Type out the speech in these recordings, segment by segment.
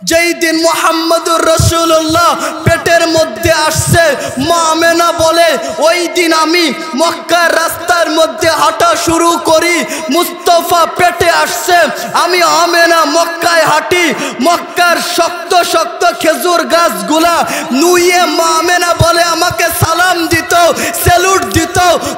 যেই দিন মুহাম্মদুর রাসূলুল্লাহ পেটের মধ্যে আসছে, মা আমেনা বলে ওই দিন আমি মক্কার রাস্তার মধ্যে হাঁটা শুরু করি। মুস্তাফা পেটে আসছে, আমি আমেনা মক্কায় হাঁটি। মক্কার শক্ত শক্ত খেজুর গাছগুলা নুয়ে মা আমেনা বলে আমাকে সালাম দিত, স্যালুট দিত,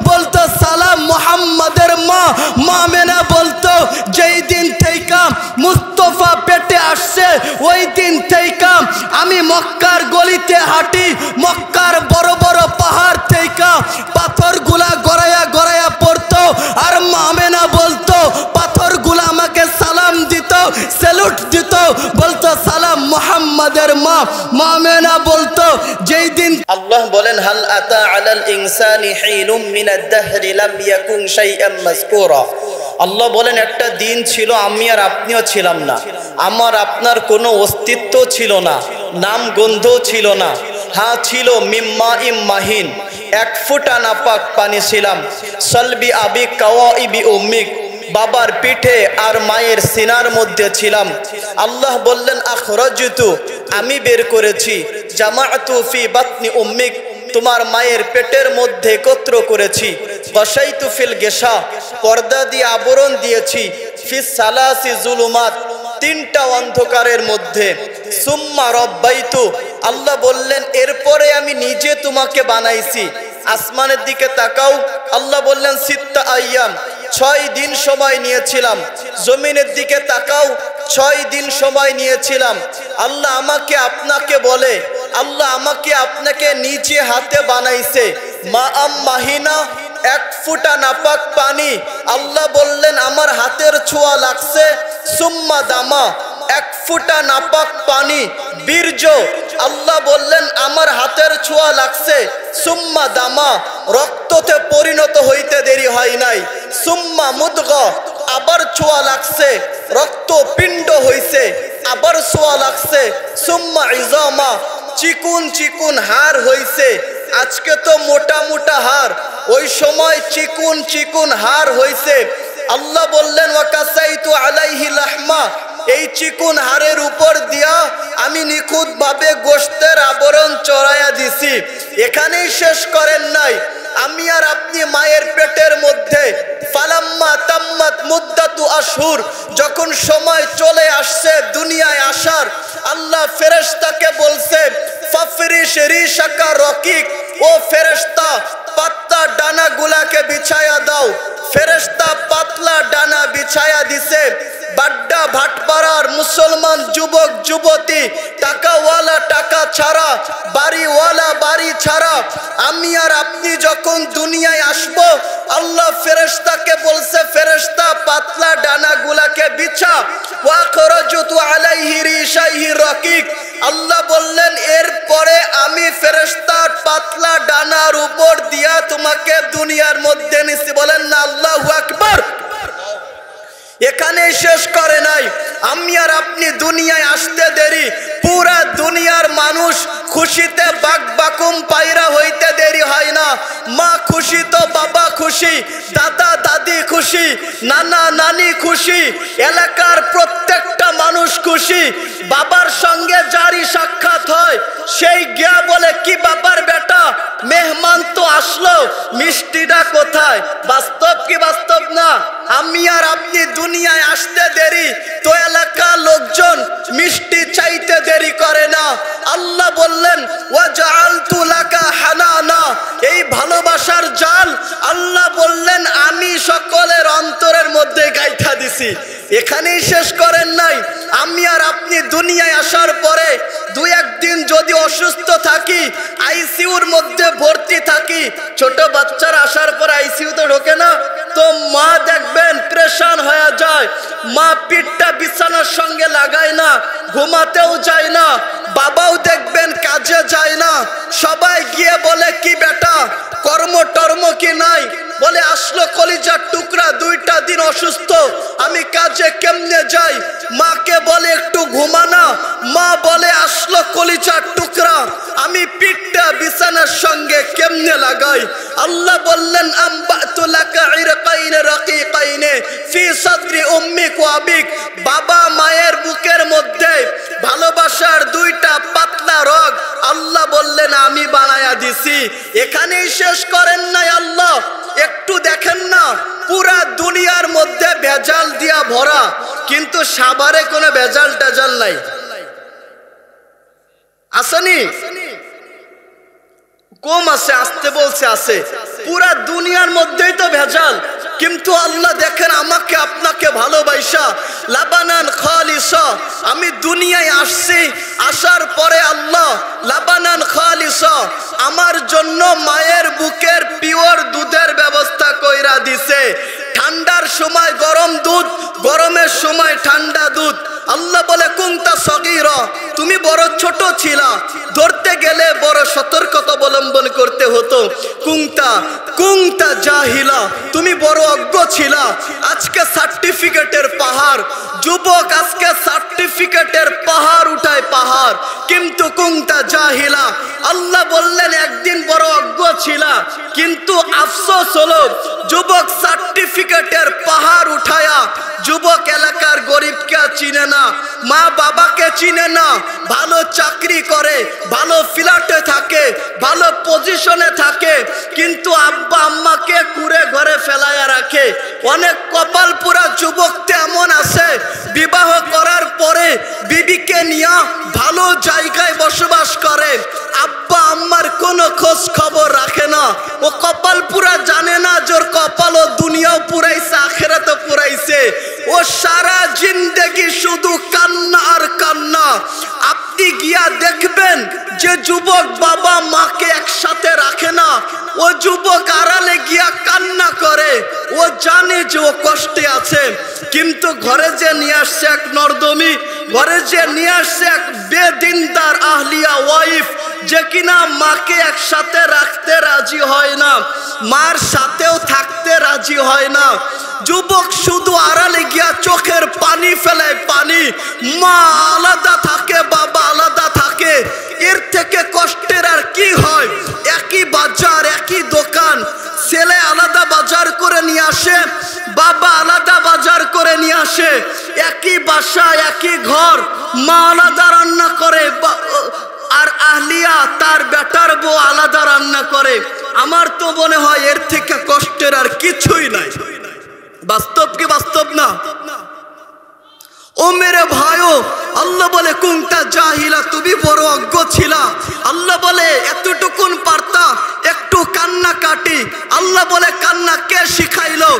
বলতো সালাম মুহাম্মাদের মা। মা আমেনা বলতো যেই দিন থেকে মুস্তাফা পেটে আসছে ওই দিন থেকে আমি মক্কার গলিতে হাঁটি। মক্কার বড় বড় পাহাড় থেকে পাথরগুলা গড়ায়া গড়ায়া পড়তো, আর মা আমেনা বলতো পাথরগুলা আমাকে সালাম দিত, স্যালুট দিত, বলতো সালাম মুহাম্মাদের মা। মা আমেনা বলতো যেই দিন আল্লাহ বলেন হাল আতা আলাল ইনসানি হিলুম মিনাদ দাহরি লাম ইয়াকুন শাইআম মাযকুরা। আল্লাহ বলেন একটা দিন ছিল আমি আর আপনিও ছিলাম না, আমার আপনার কোনো অস্তিত্ব ছিল না, নাম গন্ধ ছিল না। হ্যাঁ ছিল মিম্মা ইম মাহিন, এক ফোঁটা নাপাক পানি ছিলাম। সলবি আবি কাওয়াইবি উম্মিক, বাবার পিঠে আর মায়ের সিনার মধ্যে ছিলাম। আল্লাহ বললেন আখরাজতু, আমি বের করেছি। জামাআতু ফি বাতনি উম্মিক, তোমার মায়ের পেটের মধ্যে একত্র করেছি। বসাইতু ফিল গেশা, পর্দা দিয়ে আবরণ দিয়েছি। ফিস সালাসি জুলুমাত, তিনটা অন্ধকারের মধ্যে। সুম্মা রব্বাইতু, আল্লাহ বললেন এরপরে আমি নিজে তোমাকে বানাইছি। আসমানের দিকে তাকাও, আল্লাহ বললেন সিত্তা আইয়াম, 6 দিন সময় নিয়েছিলাম। জমিনের দিকে তাকাও, 6 দিন সময় নিয়েছিলাম। আল্লাহ আমাকে আপনাকে বলে, আল্লাহ আমাকে আপনাকে নিচে হাতে বানাইছে। মা আম মাহিনা, এক ফোঁটা নাপাক পানি। আল্লাহ বললেন আমার হাতের ছোঁয়া লাগছে। সুম্মা দামা, এক ফোঁটা নাপাক পানি বীর্য। আল্লাহ বললেন আমার হাতের ছোঁয়া লাগছে। সুম্মা দামা, রক্ততে পরিণত হইতে দেরি হয় নাই। সুম্মা মুদগা, আবার ছোঁয়া লাগছে, রক্ত পিণ্ড হইছে, আবার ছোঁয়া লাগছে। সুম্মা ইজামা, চিকুন চিকুন হাড় হইছে। আজকে তো মোটা মোটা হাড়, ওই সময় চিকুন চিকুন হাড় হইছে। আল্লাহ বললেন ওয়াকাসাইতু আলাইহি লাহমা, এই চিকুন হাড়ের উপর দিয়া আমি নিখুঁত ভাবে গোশতের আবরণ চড়াইয়া দিছি। এখানেই শেষ করেন নাই, আমি আর আপনি মায়ের পেটের মধ্যে ফালাম্মা তাম্মাত মুদ্দাতু আশহুর, যখন সময় চলে আসছে দুনিয়ায় আসার, আল্লাহ ফেরেশতাকে বলছে ফাফরিশ রিশাকা রকিক, ও ফেরেশতা পাতলা ডানা গুলাকে বিছায়া দাও। ফেরেশতা পাতলা ডানা বিছায়া দিছে। বাড্ডা ভাটপাড়ার মুসলমান যুবক যুবতী, টাকাওয়ালা টাকা ছাড়া, বাড়িওয়ালা বাড়ি ছাড়া, আমি আর আপনি যখন দুনিয়ায় আসব, আল্লাহ ফেরেশতাকে বলছে ফেরেশতা পাতলা ডানা গুলাকে বিছা। ওয়াখরাজতু আলাইহি রিশাইহি রাকিক, আল্লাহ বললেন এরপরে আমি ফেরেশতার পাতলা ডানার উপর দিয়া তোমাকে দুনিয়ার মধ্যে নিছি। বলেন না আল্লাহু আকবার। এখানে শেষ করে নাই, আমি আর আপনি দুনিয়ায় আসতে দেরি, পুরা দুনিয়ার মানুষ খুশিতে বাকবাকুম পায়রা হইতে দেরি হয় না। মা খুশি তো বাবা খুশি, দাদা দাদি খুশি, নানা নানি খুশি, এলাকার প্রত্যেকটা মানুষ খুশি। বাবার সঙ্গে যারই সাক্ষাৎ হয় সেই গিয়া বলে কি বাবার বেটা, মেহমান তো আসলো, মিষ্টিটা কোথায়? বাস্তব কি বাস্তব না? আমি আর আপনি দুনিয়ায় আসতে দেরি তো এলাকার লোকজন মিষ্টি চাইতে দেরি করে না। আল্লাহ বললেন ওয়াজআলতু লাকা হানানা, এই ভালোবাসার জাল আল্লাহ বললেন আমি সকলের অন্তরের মধ্যে গাইথা দিছি। এখানেই শেষ করেন নাই, আমি আর আপনি দুনিয়ায় আসার পরে 2-1 দিন যদি অসুস্থ থাকি, আইসিইউর মধ্যে ভর্তি থাকি, ছোট বাচ্চারা আসার পর আইসিইউতে ঢোকে না, তো মা দেখবেন প্রেশান হয়ে যায়। মা পিঠটা বিছানার সঙ্গে লাগায় না, ঘুমাতেও যায় না। বাবাও দেখবেন কাজে যায় না। সবাই গিয়ে বলে কি বেটা কর্ম টর্ম কি নাই? বলে আসলো কলিজার টুকরা, 2টা দিন অসুস্থ, আমি কাজে কেমনে যাই? মাকে বলে একটু ঘুমানা, মা বলে আসলো কলিজার টুকরা, আমি পিঠটা বিছানার সঙ্গে কেমনে লাগাই? আল্লাহ বললেন আম্বাতু লাকা ইরকাইনে রাকিকাইনে ফি সাদরি উম্মিক ওয়া আবিক, বাবা মায়ের বুকের মধ্যে ভালো ভালোবাসার দুইটা পাতলা রগ আল্লাহ বললেন আমি বানায়া দিছি। এখানেই শেষ করেন নাই আল্লাহ, একটু দেখেন না পুরা দুনিয়ার মধ্যে ভেজাল দিয়া ভরা, কিন্তু সাভারে কোনো ভেজাল টেজাল নাই। আসেনি? কম আছে, আসতে বলছে আছে। পুরা দুনিয়ার মধ্যেই তো ভেজাল, কিন্তু আল্লাহ দেখেন আমাকে আপনাকে ভালোবাসা লাবানান খালিসা। আমি দুনিয়ায় আসছি, আসার পরে আল্লাহ লাবানান খালিসা আমার জন্য মায়ের বুকের পিওর দুধের ব্যবস্থা কইরা দিছে। ঠান্ডার সময় গরম দুধ, গরমের সময় ঠান্ডা দুধ। আল্লাহ বলে কুনতা সগীরা, তুমি বড় ছোট ছিলা, ধরতে গেলে বড় সতর্কতা অবলম্বন করতে হতো। কুনতা জাহিলা, তুমি বড় অজ্ঞ ছিলা। আজকে সার্টিফিকেটের পাহাড়, যুবক আজকে সার্টিফিকেটের পাহাড় উঠায় পাহাড়, কিন্তু কুনতা জাহিলা। আল্লাহ বললেন একদিন বড় অজ্ঞ ছিলা, কিন্তু আফসোস হলো যুবক সার্টিফিকেটের পাহাড় উঠায়া যুবক এলাকার গরিবকে চিনে না, মা বাবাকে চিনে না, ভালো চাকরি করে, ভালো ফ্ল্যাটে থাকে, ভালো পজিশনে থাকে, কিন্তু আব্বা আম্মাকে কুড়ে ঘরে ফেলায়া রাখে। অনেক কপাল পুরা যুবক তেমন আছে, বিবাহ করার পরে বিবিকে নিয়ে ভালো জায়গায় বসবাস করে, আব্বা আম্মার কোনো খোঁজ খবর রাখে না। ও কপাল পুরা জানে না জোর কপাল ও দুনিয়াও পুরাইছে, আখিরাতও পুরাইছে। ও সারা জিন্দেগি শুধু কান্না আর কান্না। আপনি গিয়া দেখবেন যে যুবক বাবা মাকে একসাথে রাখে না, ও যুবক আড়ালে গিয়া কান্না করে, ও জানে যে ও কষ্টে আছে, কিন্তু ঘরে যে নিয়ে আসছে এক নর্দমী, ঘরে যে নিয়ে আসছে এক বেদিনদার আহলিয়া ওয়াইফ, যে কিনা মাকে একসাথে রাখতে রাজি হয় না, মার সাথেও থাকতে রাজি হয় না। যুবক শুধু আড়ালে গিয়া চোখের পানি ফেলে, পানি। মা আলাদা থাকে, বাবা আলাদা থাকে, এর থেকে কষ্টের আর কি হয়? একই বাজার, একই দোকান, ছেলে আলাদা বাজার করে নিয়ে আসে, বাবা আলাদা বাজার করে নিয়ে আসে, একই বাসা, একই ঘর, মা আলাদা রান্না করে, আর আহলিয়া তার বেটার বউ আলাদা রান্না করে। আমার তো মনে হয় এর থেকে কষ্টের আর কিছুই নাই। বাস্তব কি বাস্তব না? ও মেরে ভাইও, আল্লাহ বলে কুনতা জাহিলা, তুমি বড় অজ্ঞ ছিলা। আল্লাহ বলে এতটুকুন পারতা একটু কান্না কাটি। আল্লাহ বলে কান্না কে শিখাইলো?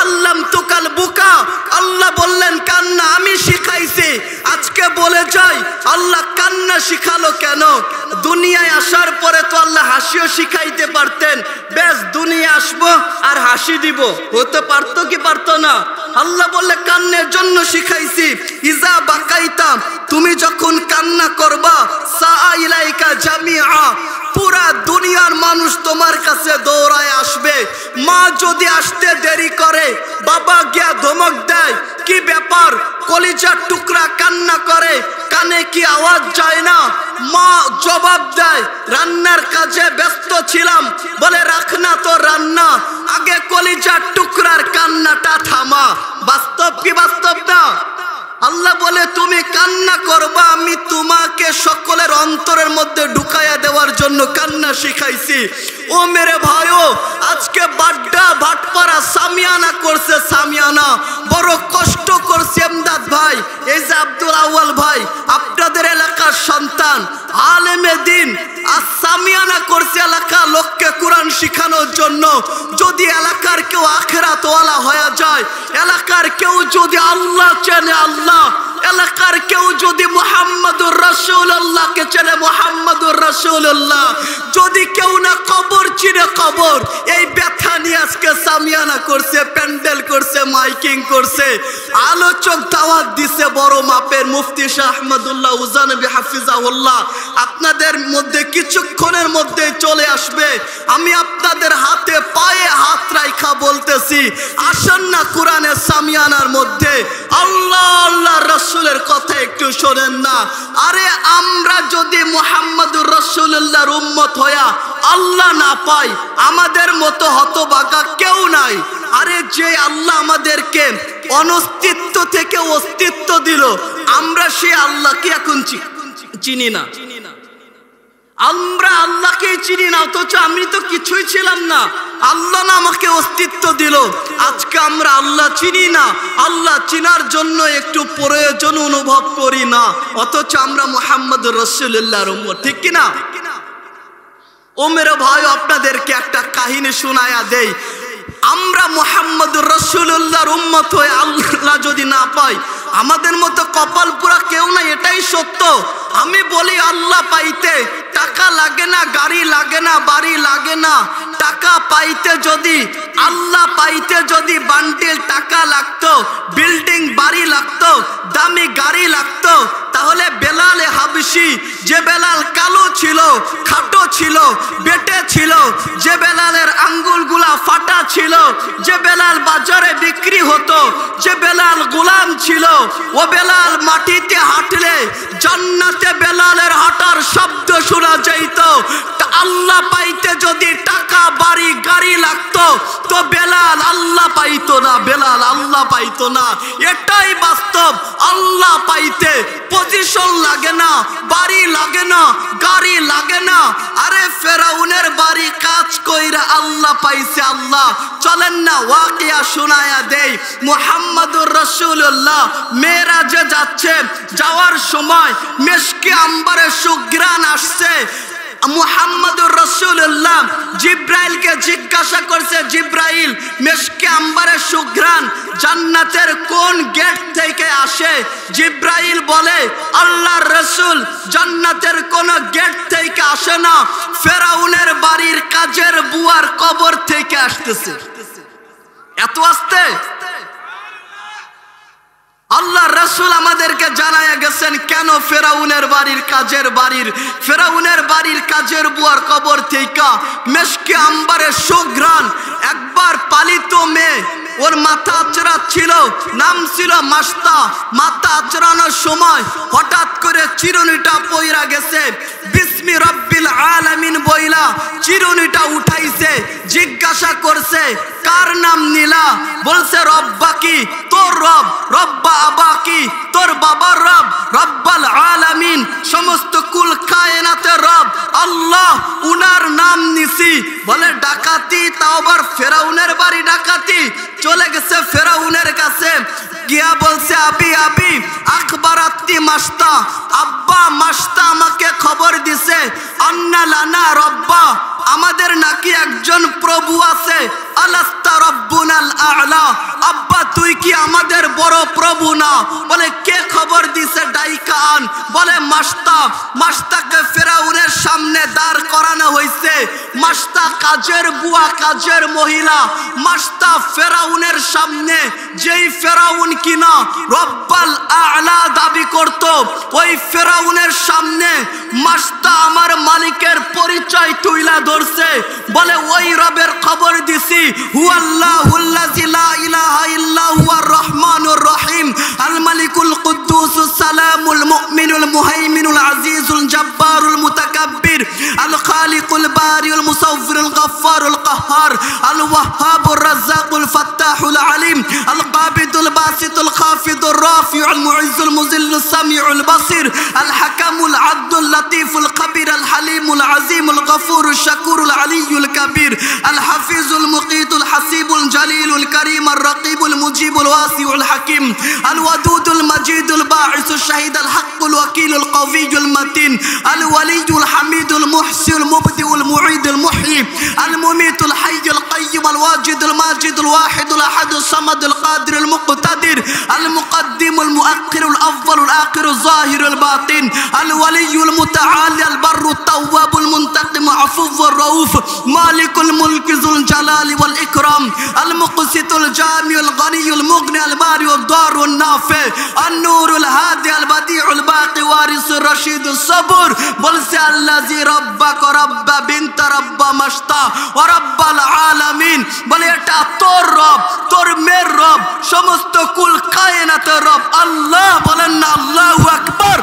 আল্লাম তুকাল বুকা, আল্লাহ বললেন কান্না আমি শিখাইছি। আজকে বলে যাই আল্লাহ কান্না শিখালো কেন? দুনিয়ায় আসার পরে তো আল্লাহ হাসিও শিখাইতে পারতেন, বেশ দুনিয়া আসবো আর হাসি দিব, হতে পারতো কি পারতো না? আল্লাহ বললে কান্নের জন্য শিখাইছি। ইজা বাকাইতা, তুমি যখন কান্না করবা, সাআইলাইকা জামিআ, পুরা দুনিয়ার মানুষ তোমার কাছে দৌড়ায় আসবে। মা যদি আসতে দেরি করে, বাবা গিয়া ধমক দেয়, কি ব্যাপার? কলিজার টুকরা কান্না করে, কানে কি আওয়াজ যায় না? মা জবাব দেয় রান্নার কাজে ব্যস্ত ছিলাম। বলে রাখ না তো রান্না, আগে কলিজার টুকরার কান্নাটা থামা। বাস্তব কি বাস্তব না? আল্লাহ বলে তুমি কান্না করবা, আমি তোমাকে সকলের অন্তরের মধ্যে ঢুকাইয়া দেওয়ার জন্য কান্না শিখাইছি। ও মেরে ভাইও, আজকে বাড্ডা ভাটপাড়া সামিয়ানা করছে, সামিয়ানা বড় কষ্ট করছে। এমদাদ ভাই, এই যে আব্দুল আউয়াল ভাই, আপনাদের এলাকার সন্তান, আলেমে দিন, আজ সামিয়ানা করছে এলাকা লোককে কোরআন শিখানোর জন্য। যদি এলাকার কেউ আখিরাতওয়ালা হয়ে যায়, এলাকার কেউ যদি আল্লাহ চেনে আল্লাহ, এলাকার কেউ যদি মুহাম্মাদুর রাসূলুল্লাহকে চেনে মুহাম্মাদুর রাসূলুল্লাহ, যদি কেউ না কবর চিনে কবর, এই ব্যথা নিয়ে আজকে সামিয়ানা করছে, প্যান্ডেল করছে, মাইকিং করছে, আলোচক দাওয়াত দিছে বড় মাপের। মুফতি শাহ আহমদুল্লাহ উজানবী হাফিজাহুল্লাহ আপনাদের মধ্যে কিছুক্ষণের মধ্যে চলে আসবে। আমি আপনাদের হাতে পায়ে হাত রাখা বলতেছি, আসেন না কোরআনের সামিয়ানার মধ্যে আল্লাহ আল্লাহ রাসূলের কথা একটু শোনেন না। আরে আমরা যদি মুহাম্মাদুর রাসূলুল্লাহর উম্মত হইয়া আল্লাহ না পাই, আমাদের মতো হতভাগা কেউ নাই। আরে যে আল্লাহ আমাদেরকে অনস্তিত্ব থেকে অস্তিত্ব দিল, আমরা সে আল্লাহকে এখন চিনি না। আমরা আল্লাহকে চিনি না, অথচ আমি তো কিছুই ছিলাম না, আল্লাহ না আমাকে অস্তিত্ব দিল। আজকে আমরা আল্লাহ চিনি না, আল্লাহ চিনার জন্য একটু প্রয়োজন অনুভব করি না, অথচ আমরা মুহাম্মদুর রাসূলুল্লাহর উম্মত, ঠিক কি না? ও মেরে ভাই, আপনাদেরকে একটা কাহিনী শোনায়া দেই। আমরা মুহাম্মদুর রাসূলুল্লাহর উম্মত হয়ে আল্লাহ যদি না পাই, আমাদের মতো কপাল পুরা কেউ নাই, এটাই সত্য। আমি বলি আল্লাহ পাইতে টাকা লাগে না, গাড়ি লাগে না, বাড়ি লাগে না। টাকা পাইতে যদি, আল্লাহ পাইতে যদি বান্ডিল টাকা লাগতো, বিল্ডিং বাড়ি লাগতো, দামি গাড়ি লাগতো, তাহলে বেলালে হাবশি, যে বেলাল কালো ছিল, খাটো ছিল, বেটে ছিল, যে বেলালের আঙ্গুলগুলা ফাটা ছিল, যে বেলাল বাজারে বিক্রি হতো, যে বেলাল গোলাম ছিল, ও বেলাল মাটিতে হাঁটলে জান্নাতে বেলালের হাঁটার শব্দ শোনা যাইত। আল্লাহ পাইতে যদি টাকা বাড়ি গাড়ি লাগতো, তো বেলাল আল্লাহ পাইতো না, বেলাল আল্লাহ পাইতো না। এটাই বাস্তব। আল্লাহ পাইতে পজিশন লাগে না, বাড়ি লাগে না, গাড়ি লাগে না। আরে ফেরাউনের বাড়ি কাজ কইরা আল্লাহ পাইছে আল্লাহ। চলেন না ওয়াকিয়া শোনায়া দেই। মুহাম্মদুর রাসূলুল্লাহ মেরাজে যাচ্ছে, যাওয়ার সময় মিশকে আম্বরে সুঘ্রাণ আসছে। মুহাম্মদুর রাসূলুল্লাহ জিব্রাইলকে জিজ্ঞাসা করছে, জিব্রাইল, মিশকে আম্বরে সুঘ্রাণ জান্নাতের কোন গেট থেকে আসে? জিব্রাইল বলে, আল্লাহর রাসূল, জান্নাতের কোন গেট থেকে আসে না, ফেরাউনের বাড়ির কাজের বুয়ার কবর থেকে আসতেছে। এত আস্তে আল্লাহ রাসূল আমাদেরকে জানায়া গেছেন কেন ফেরাউনের বাড়ির কাজের বুয়ার কবর থেকে মিশকে আম্বরে সুঘ্রাণ। একবার পালিত মেয়ে, ওর মাথা আঁচড়া ছিল, নাম ছিল মাস্তা। মাথা আঁচড়ানোর সময় হঠাৎ করে চিরুনিটা পইরা গেছে, বিসমি রব্বিল আলামিন বইলা চিরুনিটা উঠাইছে। জিজ্ঞাসা করছে, কার নাম নিলা? বলছে, রব্বা কি? তোর রব। রব্বা আবা কি? তোর বাবার রব। রব্বাল আলামিন, সমস্ত কুল কায়নাতের রব আল্লাহ, উনার নাম নিছি। বলে ডাকাতি, তাও আবার ফেরাউনের বাড়ি ডাকাতি। চলে গেছে ফেরাউনের কাছে, গিয়া বলছে, আবি আবি আখবারাতি মাস্তা, আব্বা মাস্তা আমাকে খবর দিছে, আন্না লানা রব্বা, আমাদের নাকি একজন প্রভু আছে, আলাস্তা রব্বুনাল আ'লা, আব্বা তুই কি আমাদের বড় প্রভু না? বলে, কে খবর দিছে? ডাইকা আন। বলে, মাস্তা। মাস্তাকে ফেরাউনের সামনে দাঁড় করানো হয়েছে। মাস্তা কাজের বুয়া, কাজের মহিলা। মাস্তা ফেরাউনের সামনে, যেই ফেরাউন কিনা রব্বাল আ'লা দাবি করত, ওই ফেরাউনের সামনে মাস্তা আমার মালিকের পরিচয় তুইলা ধরছে। বলে, ওই রবের খবর দিছি, হুয়াল্লাহুল্লাযী লা ইলাহা ইল্লা হুয়ার রহমানুর রহিম, আল মালিকুল কুদ্দুসুস সালামুল মুমিনুল মুহাইমিনুল আজিজুল জব্বারুল মুতাকাব্বির, আল খালিকুল বারিউল মুসাওবিরুল গফফারুল কাহ্হার, আল ওয়াহ্হাবুর রাজ্জাকুল ফাত্তাহুল আলিম, আল কাবিদুল বাসিতুল খাফিদুর রাফিউল মুইজ্জুল মুযিল্লুস সামিউল বাসির, আল হাকামুল আদলুল লাতীফুল খাবির, আল হালিমুল আজিমুল গফুরুশ শাকুরুল আলিয়্যুল কাবীর, আল হাফিজুল মুকিতুল হাসিবুল জালিলুল কারীম, আর রাকিবুল মুজিবুল ওয়াসিউল হাকিম, আল ওয়াদুদুল মাজিদুল বাঈসুশ শাহিদুল হকুল ওয়াকিলুল কওয়িয়ুল মাতিন, আল ওয়ালিয়ুল হামিদুল মুহসিনুল মুবদিউল মুঈদুল মুহয়ি, আল মুমিতুল হাইয়ুল কাইয়্যুম, আল ওয়াজিদুল মাজিদুল ওয়াহিদুল আহাদুস সামাদুল কাদিরুল মুকতাদির, আল মুকদ্দিমুল মুআক্খিরুল আউয়ালুল আখিরুল যাহিরুল বাতিন, আল ওয়ালিয়ুল মুতাআলি, আল বাররুত তাওয়াবুল মুনতাকিম আফুওর রাউফ, মালিকুল মুলকি যুল জালালি ওয়াল ইকরাম, আল মুকসিতুল জামিউল গনিয়ুল মুগনি, আল বারিউদ দারুন নাফি, আন নূরুল হাদি, আল বাদিউল বাকি, ওয়ারিসুর রশিদুস সবুর। বলছে, আল্লাযী রাব্বাকা রাব্বা বিনতা রাব্বা মাস্তা ওয়া রাব্বাল আলামিন। বলে, এটা তোর রব, তোর মেয়ের রব, সমস্ত কুল কায়নাতের রব আল্লাহ। বলেন না আল্লাহু আকবার।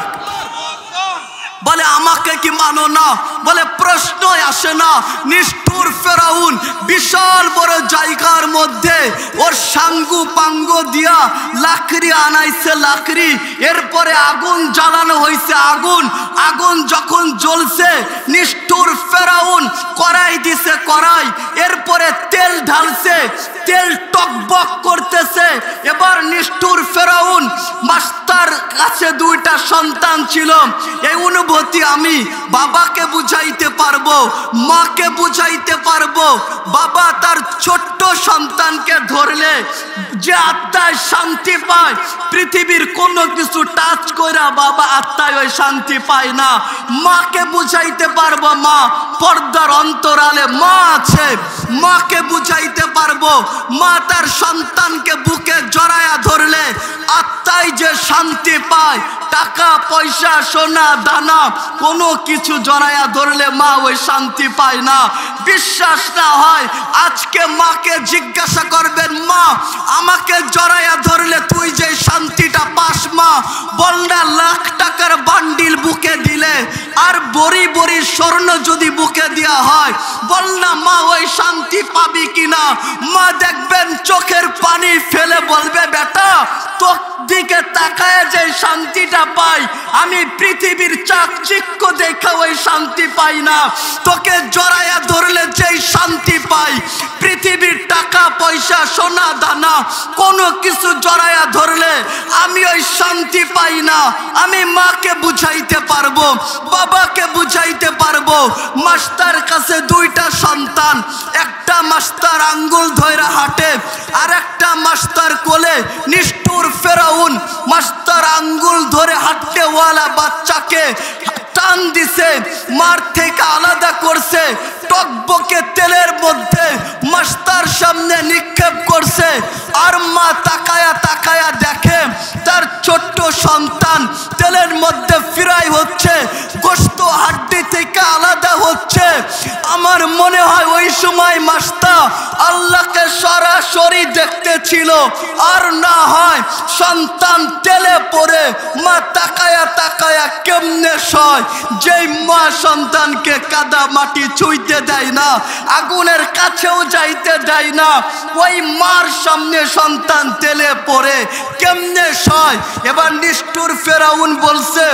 বলে, আমাকে কি মানো না? বলে, প্রশ্নই আসে না। নিষ্ঠুর নিষ্ঠুর ফেরাউন বিশাল বড় জায়গার মধ্যে ওর সাঙ্গু পাঙ্গু দিয়া লাকড়ি আনাইছে, লাকড়ি, এরপরে আগুন জ্বালানো হয়েছে, আগুন যখন জ্বলছে নিষ্ঠুর ফেরাউন কড়াই দিছে, কড়াই, এরপরে তেল ঢালছে, তেল টকবক করতেছে। এবার নিষ্ঠুর ফেরাউন মাস্টার কাছে দুইটা সন্তান ছিল, এই অনুভূতি আমি বাবাকে বুঝাইতে পারবো, মাকে বুঝাইতে পারবো। বাবা তার ছোট্ট সন্তানকে ধরলে যে আত্মায় শান্তি পায়, পৃথিবীর কোনো কিছু টাচ কইরা বাবা আত্মায় ওই শান্তি পায় না। মাকে বুঝাইতে পারবো, মা পর্দার অন্তরালে মা আছে, মাকে বুঝাইতে পারবো। মা তার সন্তানকে বুকে জড়ায়া ধরলে আত্মায় যে শান্তি পায়, টাকা পয়সা সোনা দানা কোনো কিছু জড়ায়া ধরলে মা ওই শান্তি পায় না। বিশ্বাস না হয় আজকে মাকে জিজ্ঞাসা করবেন, মা আমাকে জড়ায়া ধরলে তুই যে শান্তিটা পাস মা, বল না লাখ টাকার বান্ডিল বুকে দিলে আর বড়ি বড়ি স্বর্ণ যদি বুকে দেওয়া হয়, বল না মা ওই শান্তি পাবি কিনা? মা দেখবেন চোখের পানি ফেলে বলবে, বেটা তোর দিকে তাকায় যে শান্তিটা পাই আমি পৃথিবীর চাকচিক্য দেখে ওই শান্তি পাই না। তোকে জড়ায়া ধরলে যেই শান্তি পাই, পৃথিবীর টাকা পয়সা সোনা দানা কোনো কিছু জড়ায়া ধরলে আমি ওই শান্তি পাই না। আমি মাকে বুঝাইতে পারবো, বাবাকে বুঝাইতে পারবো। মাস্টার কাছে দুইটা সন্তান, একটা মাস্টার আঙ্গুল ধইরা হাঁটে আর একটা মাস্টার কোলে। নিষ্ঠুর ফেরাউন মাস্টার আঙ্গুল ধরে হাঁটতে ওয়ালা বাচ্চাকে টান দিছে, মার থেকে আলাদা করছে, টকবকে তেলের মধ্যে মাস্টার সামনে নিক্ষেপ করছে। আর মা তাকায়া তাকায়া দেখে তার ছোট্ট সন্তান তেলের মধ্যে ফ্রাই হচ্ছে, গোশত হাড্ডি থেকে আলাদা হচ্ছে। আমার মনে হয় ওই সময় মাস্টার আল্লাহকে সরাসরি দেখতেছিল, আর না হয় সন্তান তেলে পড়ে মা তাকায়া তাকায়া কেমনে সয়। যেই মা সন্তানকে কাদা মাটি ছুঁইতে দেয় না, আগুনের কাছেও যাইতে দেয় না, ওই মার সামনে সন্তান তেলে পড়ে কেমনে সয়। এবার নিষ্ঠুর ফেরাউন বলছে,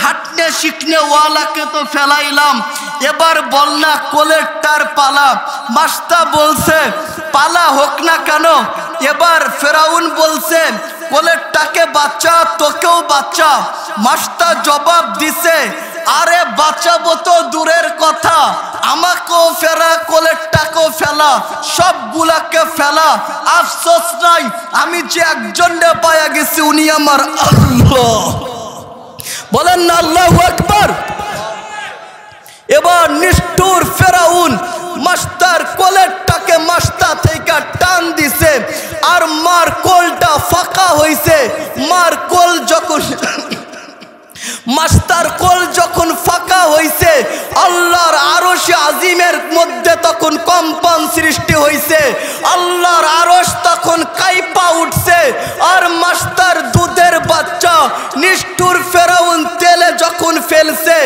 হাঁটনে শিখনে ওয়ালাকে তো ফেলাইলাম, এবার বল না কোলেরটার পালা। মাস্টার বলছে পালা হোক না কেন। এবার ফেরাউন বলছে কোলেরটাকে বাচ্চা, তোকেও বাচ্চা। মাস্টার জবাব দিছে, আরে বাঁচাবো তো দূরের কথা, আমাকেও ফেরা কোলেরটাকেও ফেলা, সবগুলাকে ফেলা, আফসোস নাই আমি যে একজনকে পায়া গেছি উনি আমার আল্লাহ। বলেন না আল্লাহু আকবার। এবার নিষ্ঠুর ফেরাউন মাস্টার কোলেরটাকে মাস্টার থেকে টান দিছে আর মার কোলটা ফাঁকা হইছে। মার কোল যখন মাস্টার কোল যখন ফাঁকা হইছে, আল্লাহর আরশ আজিমের মধ্যে তখন কম্পন সৃষ্টি হইছে, আল্লাহর আরশ তখন কাইপা উঠছে। আর মাস্টার দুধের বাচ্চা নিষ্ঠুর ফেরাউন তেলে যখন ফেলছে,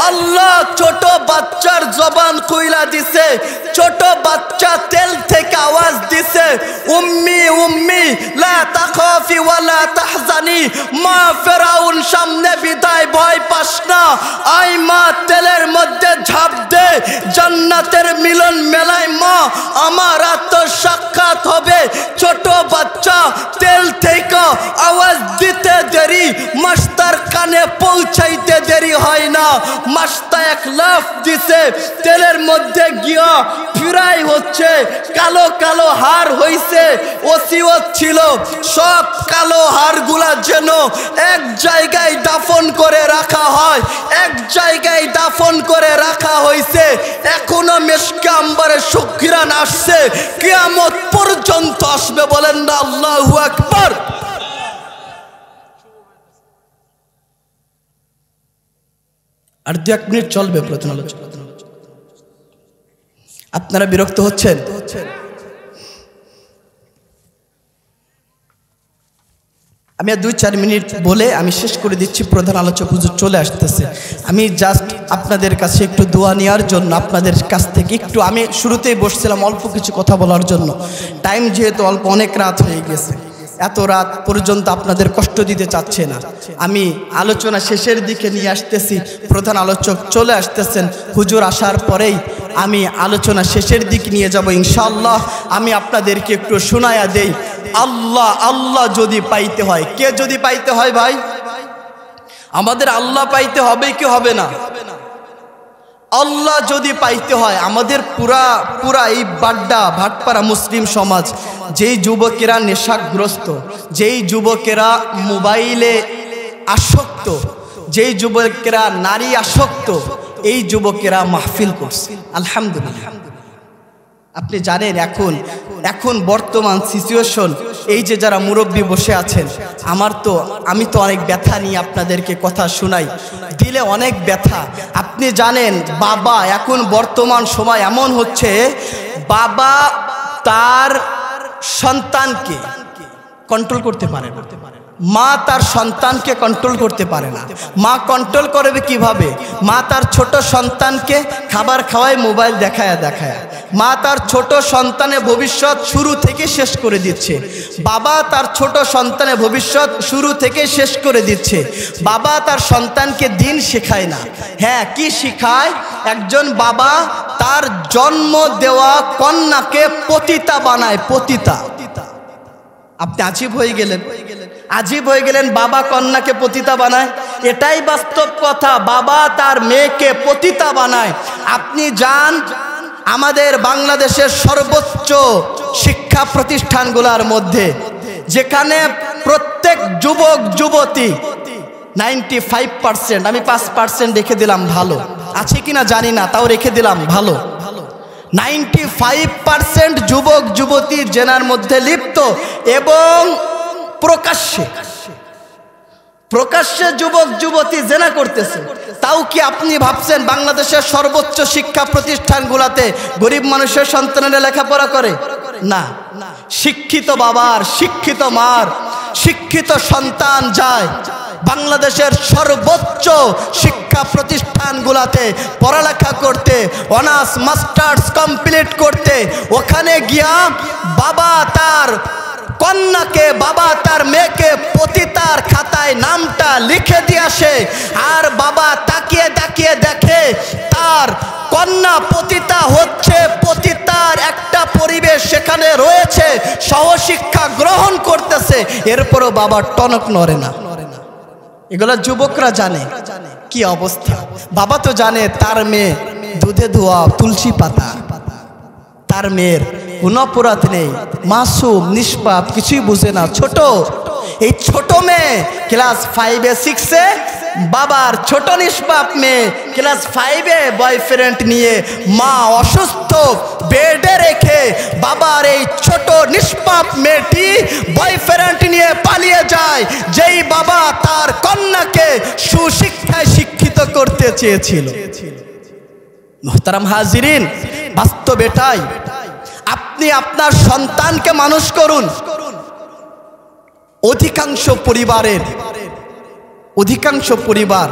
আল্লাহ ছোট বাচ্চার জবান খুইলা দিছে। ছোট বাচ্চা তেল থেকে আওয়াজ দিছে, উম্মি উম্মি লা তাখাফি ওয়ালা তাহজানি। মা ফেরাউন সামনে বিদায়, ভয় পাস না, আই মা তেলের মধ্যে ঝাঁপ দে, জান্নাতের মিলন মেলায় মা আমার আত্মসাক্ষাৎ হবে। ছোট বাচ্চা তেল থেকে আওয়াজ দিতে দেরি, মাস্টার কানে পৌঁছাইতে দেরি হয় না। মাস্টার এক লাফ দিছে, তেলের মধ্যে গিয়া ফিরাই হচ্ছে, কালো কালো হার হইছে। ওসিয়ত ছিল সব কালো হারগুলা যেন এক জায়গায় দাফন করে রাখা হয়, এক জায়গায় দাফন করে রাখা হইছে। এখনো মেশকে আম্বারে সুঘ্রাণ আসছে, কিয়ামত পর্যন্ত আসবে। বলেন না আল্লাহু আকবার। আর 2-1 মিনিট চলবে প্রথম আলোচনা। আপনারা বিরক্ত হচ্ছেন? আমি আর 2-4 মিনিট বলে আমি শেষ করে দিচ্ছি। প্রধান আলোচক হুজুর চলে আসতেছে। আমি জাস্ট আপনাদের কাছে একটু দোয়া নেওয়ার জন্য, আপনাদের কাছ থেকে একটু, আমি শুরুতেই বসছিলাম অল্প কিছু কথা বলার জন্য, টাইম যেহেতু অল্প, অনেক রাত হয়ে গেছে, এত রাত পর্যন্ত আপনাদের কষ্ট দিতে চাচ্ছে না। আমি আলোচনা শেষের দিকে নিয়ে আসতেছি, প্রধান আলোচক চলে আসতেছেন। হুজুর আসার পরেই আমি আলোচনা শেষের দিকে নিয়ে যাব ইনশাআল্লাহ। আমি আপনাদেরকে একটু শোনায়া দেই, আল্লাহ আল্লাহ যদি পাইতে হয়, কে যদি পাইতে হয় ভাই? আমাদের আল্লাহ পাইতে হবে কি হবে না? আল্লাহ যদি পাইতে হয়, আমাদের পুরা এই বাড্ডা ভাটপাড়া মুসলিম সমাজ, যেই যুবকেরা নেশাগ্রস্ত, যেই যুবকেরা মোবাইলে আসক্ত, যেই যুবকেরা নারী আসক্ত, এই যুবকেরা মাহফিল করছে আলহামদুলিল্লাহ। আপনি জানেন এখন বর্তমান সিচুয়েশন, এই যে যারা মুরব্বী বসে আছেন, আমি তো অনেক ব্যথা নিয়ে আপনাদেরকে কথা শোনাই, দিলে অনেক ব্যথা। আপনি জানেন বাবা, এখন বর্তমান সময় এমন হচ্ছে, বাবা তার সন্তানকে কন্ট্রোল করতে পারে না, মা তার সন্তানকে কন্ট্রোল করতে পারে না। মা কন্ট্রোল করবে কিভাবে? মা তার ছোট সন্তানকে খাবার খাওয়ায়, মোবাইল দেখায়। মা তার ছোট সন্তানের ভবিষ্যৎ শুরু থেকে শেষ করে দিচ্ছে। বাবা তার ছোট সন্তানের ভবিষ্যৎ শুরু থেকে শেষ করে দিচ্ছে। বাবা তার সন্তানকে দিন শেখায় না। হ্যাঁ, কি শিখায়? একজন বাবা তার জন্ম দেওয়া কন্যাকে পতিতা বানায়, পতিতা। আপনি আজীব হয়ে গেলেন, বাবা কন্যাকে পতিতা বানায়। এটাই বাস্তব কথা, বাবা তার মেয়েকে পতিতা বানায়। আপনি যান আমাদের বাংলাদেশের সর্বোচ্চ শিক্ষা প্রতিষ্ঠানগুলোর মধ্যে, যেখানে প্রত্যেক যুবক যুবতী 95%, আমি 5% রেখে দিলাম, ভালো আছে কিনা জানি না, তাও রেখে দিলাম ভালো, 95% যুবক যুবতী জেনার মধ্যে লিপ্ত, এবং প্রকাশ্যে যুবক যুবতী জেনা করতেছে। তাও কি আপনি ভাবছেন বাংলাদেশের সর্বোচ্চ শিক্ষা প্রতিষ্ঠানগুলোতে গরিব মানুষের সন্তানেরা লেখাপড়া করে? না, শিক্ষিত বাবার, শিক্ষিত মার, শিক্ষিত সন্তান যায় বাংলাদেশের সর্বোচ্চ শিক্ষা প্রতিষ্ঠানগুলোতে পড়ালেখা করতে, অনার্স মাস্টার্স কমপ্লিট করতে। ওখানে গিয়া বাবা তার কন্যাকে, বাবা তার মেয়েকে পতিতার খাতায় নামটা লিখে দিয়ে আসে, আর বাবা তাকিয়ে তাকিয়ে দেখে তার কন্যা পতিতা হচ্ছে, পতিতার একটা পরিবেশ সেখানে রয়েছে, সহশিক্ষা গ্রহণ করতেছে, এরপরও বাবা টনক নড়ে না। এগুলা যুবকরা জানে কি অবস্থা। বাবা তো জানে তার মেয়ে দুধে ধোয়া তুলসী পাতা, তার মেয়ের কোনো অপরাধ নেই, মাসুম নিষ্পাপ, কিছুই বুঝে না, ছোট। এই ছোট মেয়ে ক্লাস 5-এ 6-এ, বাবার ছোট নিষ্পাপ মেয়ে ক্লাস 5-এ বয়ফ্রেন্ড নিয়ে, মা অসুস্থ বেডে রেখে বাবার এই ছোট নিষ্পাপ মেয়েটি বয়ফ্রেন্ড নিয়ে পালিয়ে যায়, যেই বাবা তার কন্যাকে সুশিক্ষায় শিক্ষিত করতে চেয়েছিল। মুহতারাম হাজিরিন, বাস্তব এটাই। আপনি আপনার সন্তানকে মানুষ করুন। অধিকাংশ পরিবার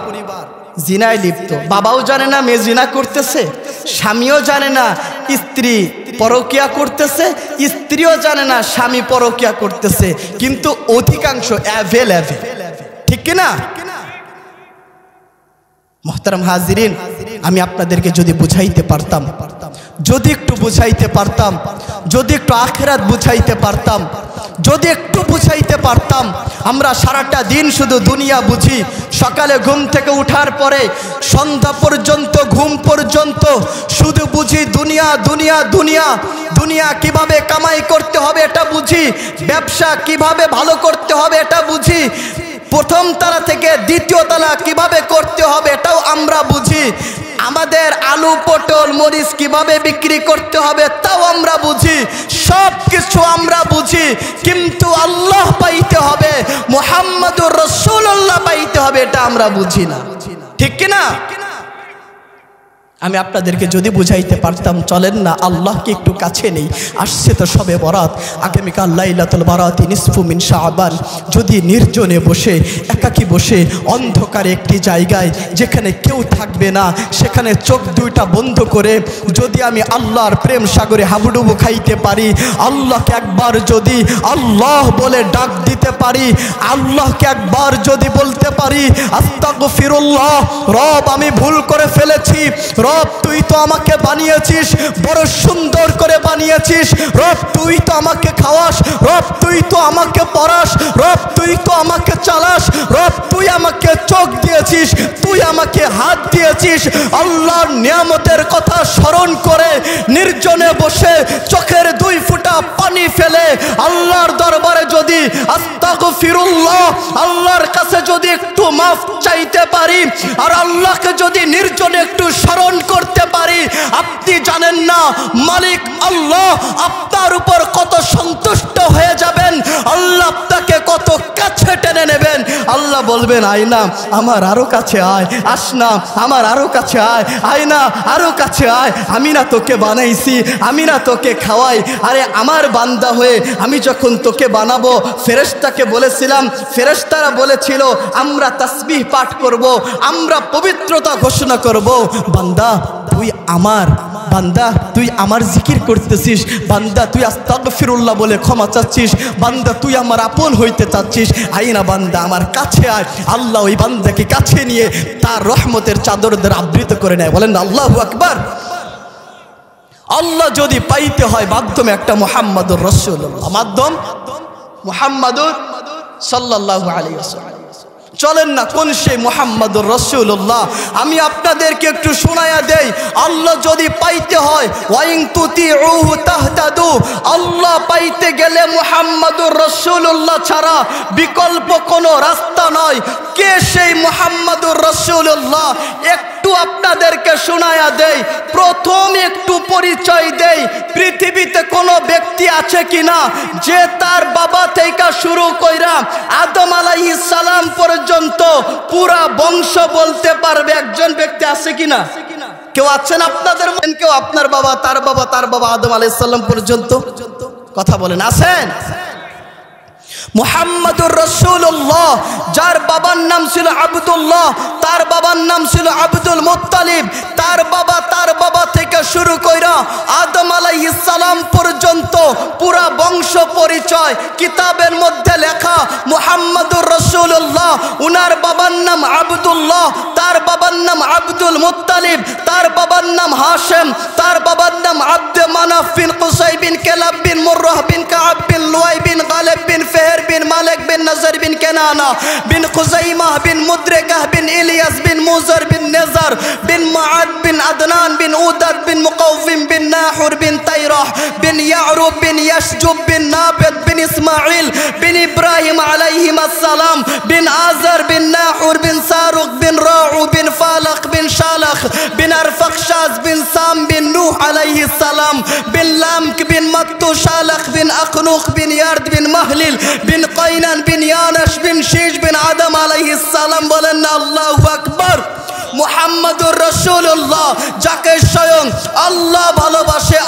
জিনায় লিপ্ত, বাবাও জানে না মেয়ে জিনা করতেছে, স্বামীও জানে না স্ত্রী পরকিয়া করতেছে, স্ত্রীও জানে না স্বামী পরকিয়া করতেছে, কিন্তু অধিকাংশ অ্যাভেলেবেল, ঠিক কিনা? মুহতারাম হাজিরিন, আমি আপনাদেরকে যদি বুঝাইতে পারতাম, যদি একটু বুঝাইতে পারতাম, যদি একটু আখিরাত বুঝাইতে পারতাম, যদি একটু বুঝাইতে পারতাম। আমরা সারাটা দিন শুধু দুনিয়া বুঝি, সকালে ঘুম থেকে উঠার পরে সন্ধ্যা পর্যন্ত, ঘুম পর্যন্ত শুধু বুঝি দুনিয়া দুনিয়া দুনিয়া। দুনিয়া কিভাবে কামাই করতে হবে এটা বুঝি, ব্যবসা কিভাবে ভালো করতে হবে এটা বুঝি, প্রথম তলা থেকে দ্বিতীয় তলা কিভাবে করতে হবে এটাও আমরা বুঝি, আমাদের আলু পটল মরিচ কিভাবে বিক্রি করতে হবে তাও আমরা বুঝি, সব কিছু আমরা বুঝি, কিন্তু আল্লাহ পাইতে হবে, মুহাম্মদুর রাসূলুল্লাহ পাইতে হবে, এটা আমরা বুঝি না, ঠিক কিনা? আমি আপনাদেরকে যদি বুঝাইতে পারতাম, চলেন না আল্লাহকে একটু কাছে নেই। আসছে তো সবে বরাত, আগামীকাল লাইলাতুল বারাতি নিসফু মিন শাবান। যদি নির্জনে বসে, একাকী বসে, অন্ধকারে একটি জায়গায় যেখানে কেউ থাকবে না, সেখানে চোখ দুইটা বন্ধ করে যদি আমি আল্লাহর প্রেম সাগরে হাবুডুবু খাইতে পারি, আল্লাহকে একবার যদি আল্লাহ বলে ডাক দিতে পারি, আল্লাহকে একবার যদি বলতে পারি আস্তাগফিরুল্লাহ, রব আমি ভুল করে ফেলেছি, রব তুই তো আমাকে বানিয়েছিস, বড় সুন্দর করে বানিয়েছিস, রব তুই তো আমাকে খাওয়াস, রব তুই তো আমাকে পড়াস, রব তুই তো আমাকে চালাস, রব তুই আমাকে চোখ দিয়েছিস, তুই আমাকে হাত দিয়েছিস। আল্লাহর নিয়ামতের কথা স্মরণ করে নির্জনে বসে চোখের 2 ফোঁটা পানি ফেলে আল্লাহর দরবারে যদি আস্তাগফিরুল্লাহ, আল্লাহর কাছে যদি একটু মাফ চাইতে পারি, আর আল্লাহকে যদি নির্জনে একটু স্মরণ করতে পারি, আপনি জানেন না মালিক আল্লাহ আপনার উপর কত সন্তুষ্ট হয়ে যাবেন, আল্লাহ আপনাকে কত কাছে টেনে নেবেন। আল্লাহ বলবেন আয় না আমার আরো কাছে আয়, আস না আমার আরো কাছে আয়, আয় না আরো কাছে আয়, আমি না তোকে বানাইছি, আমি না তোকে খাওয়াই। আরে আমার বান্দা হয়ে আমি যখন তোকে বানাবো, ফেরেশতাকে বলেছিলাম, ফেরেশতারা বলেছিল আমরা তাসবিহ পাঠ করব, আমরা পবিত্রতা ঘোষণা করব। বান্দা তুই আমার, বান্দা তুই আমার জিকির করতেছিস, বান্দা তুই আস্তাগফিরুল্লাহ বলে ক্ষমা চাচ্ছিস, বান্দা তুই আমার আপন হইতে চাচ্ছিস, আয় না বান্দা আমার কাছে আয়। আল্লাহ ওই বান্দাকে কাছে নিয়ে তার রহমতের চাদর দ্বারা আবৃত করে নেয়। বলেন আল্লাহু আকবার। আল্লাহ যদি পাইতে হয় মাধ্যমে একটা মুহাম্মাদুর রাসূলুল্লাহ, মাধ্যম মুহাম্মাদুর সাল্লাল্লাহু আলাইহি ওয়াসাল্লাম। চলেন না কোন সেই মুহাম্মাদুর রাসূলুল্লাহ আমি আপনাদেরকে একটু শোনায়া দেই। আল্লাহ যদি পাইতে হয় ওয়াইন তুতিউহু তাহতাদু, আল্লাহ পাইতে গেলে মুহাম্মাদুর রাসূলুল্লাহ ছাড়া বিকল্প কোনো রাস্তা নয়। কে সেই মুহাম্মাদুর রাসূলুল্লাহ একটু আপনাদেরকে শোনায়া দেই, প্রথম একটু পরিচয় দেই। পৃথিবীতে কোনো ব্যক্তি আছে কিনা যে তার বাবা থেকে শুরু কইরা আদম আলাইহিস সালাম পর্যন্ত পুরা বংশ বলতে পারবে? একজন ব্যক্তি আছে কিনা? কেউ আছেন আপনাদের মধ্যে? কেউ আপনার বাবা, তার বাবা, তার বাবা আদম আলাইহিস সালাম পর্যন্ত? কথা বলেন, আছেন? মুহাম্মাদুর রাসূলুল্লাহ যার বাবার নাম ছিল আব্দুল্লাহ, তার বাবার নাম ছিল আব্দুল মুত্তালিব, তার বাবা থেকে শুরু কইরা আদম আলাইহিস সালাম পর্যন্ত পুরা বংশ পরিচয় কিতাবের মধ্যে লেখা। মুহাম্মাদুর রাসূলুল্লাহ উনার বাবার নাম আব্দুল্লাহ, তার বাবার নাম আব্দুল মুত্তালিব, তার বাবার নাম হাশেম, তার বাবার নাম আব্দে মানাফ বিন কুসাই বিন কেলাব বিন মুররাহ বিন কাআব বিন লুয়াই বিন গালিব বিন ফেহের বিন মালিক বিন নজর বিন কেনানা বিন খুজাইমাহ বিন মুদ্রিকাহ বিন ইলিয়াস বিন মুজার বিন নেজার বিন মুআদ বিন আদনান বিন উদাদ বিন মুকাউফিম বিন নাহুর বিন তাইরাহ বিন ইয়ারুব বিন ইয়াশজুব বিন নাবিদ বিন ইসমাঈল বিন ইব্রাহিম আলাইহিম আসসালাম বিন আজার বিন নাহুর বিন সারুক বিন রাউ বিন ফালাক বিন শালাখ বিন আরফাকশাজ বিন সাম বিন নূহ আলাইহিস সালাম বিন লামক বিন মাত্তু শালাখ বিন আখনুক বিন ইয়ারদ বিন মাহলিল বিন কাইনান বিন ইয়ানাশ বিন শীশ বিন আদম আলাইহিস সালাম। বলেন না আল্লাহু আকবার। মুহাম্মাদুর রাসূলুল্লাহ যাকে স্বয়ং আল্লাহ ভালোবাসে।